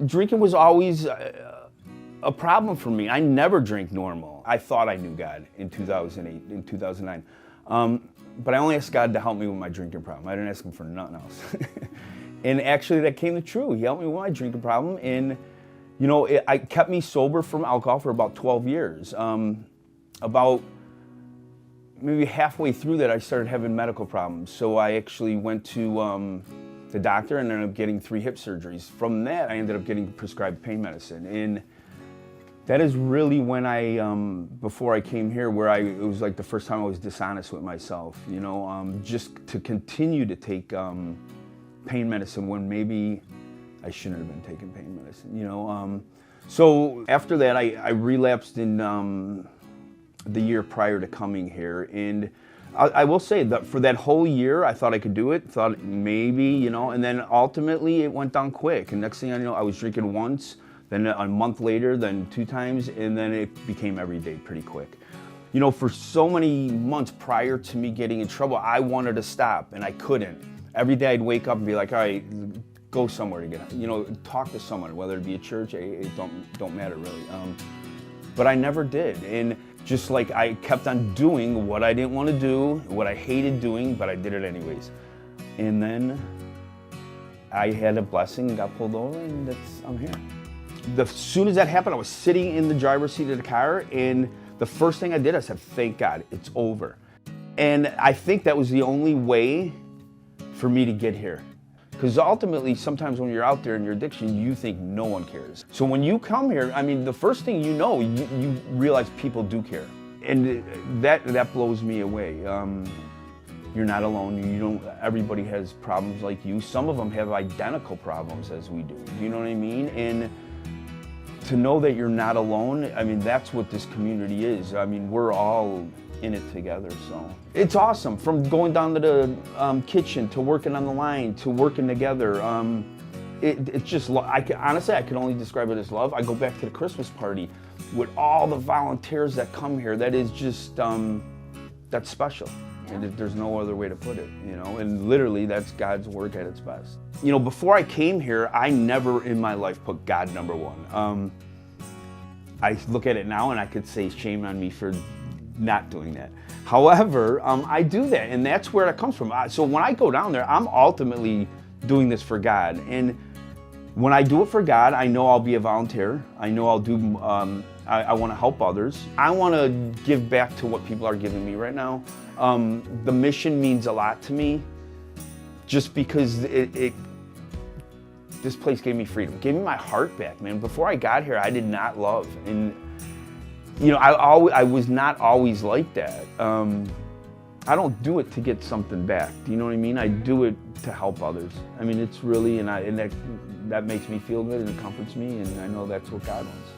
Drinking was always a problem for me. I never drank normal. I thought I knew God in 2008, in 2009. But I only asked God to help me with my drinking problem. I didn't ask him for nothing else. And actually that came to true. He helped me with my drinking problem. And you know, I kept me sober from alcohol for about 12 years. About maybe halfway through that, I started having medical problems. So I actually went to the doctor and ended up getting 3 hip surgeries. From that, I ended up getting prescribed pain medicine. And that is really when I, before I came here, where it was like the first time I was dishonest with myself, you know, just to continue to take pain medicine when maybe I shouldn't have been taking pain medicine, you know. So after that, I relapsed in the year prior to coming here. And I will say that for that whole year, I thought I could do it, thought maybe, you know, and then ultimately it went down quick. And next thing I know, I was drinking once, then a month later, then 2 times, and then it became every day pretty quick. You know, for so many months prior to me getting in trouble, I wanted to stop and I couldn't. Every day I'd wake up and be like, all right, go somewhere to get, you know, talk to someone, whether it be a church, it don't matter really. But I never did. And just like I kept on doing what I didn't want to do, what I hated doing, but I did it anyways. And then I had a blessing and got pulled over, and I'm here. As soon as that happened, I was sitting in the driver's seat of the car, and the first thing I did, I said, thank God, it's over. And I think that was the only way for me to get here. Because ultimately, sometimes when you're out there in your addiction, you think no one cares. So when you come here, I mean, the first thing you know, you realize people do care. And that blows me away. You're not alone. Everybody has problems like you. Some of them have identical problems as we do. You know what I mean? And to know that you're not alone, I mean, that's what this community is. I mean, we're all in it together, so. It's awesome, from going down to the kitchen, to working on the line, to working together. It's just, honestly, I can only describe it as love. I go back to the Christmas party with all the volunteers that come here. That is just, that's special. And there's no other way to put it, you know, and literally that's God's work at its best. You know, before I came here, I never in my life put God number one. I look at it now and I could say shame on me for not doing that. However, I do that, and that's where it comes from. So when I go down there, I'm ultimately doing this for God. And when I do it for God, I know I'll be a volunteer. I know I'll do, I want to help others. I want to give back to what people are giving me right now. The mission means a lot to me, just because this place gave me freedom, gave me my heart back, man. Before I got here, I did not love, and you know, I was not always like that. I don't do it to get something back. Do you know what I mean? I do it to help others. I mean, it's really, and that makes me feel good and it comforts me, and I know that's what God wants.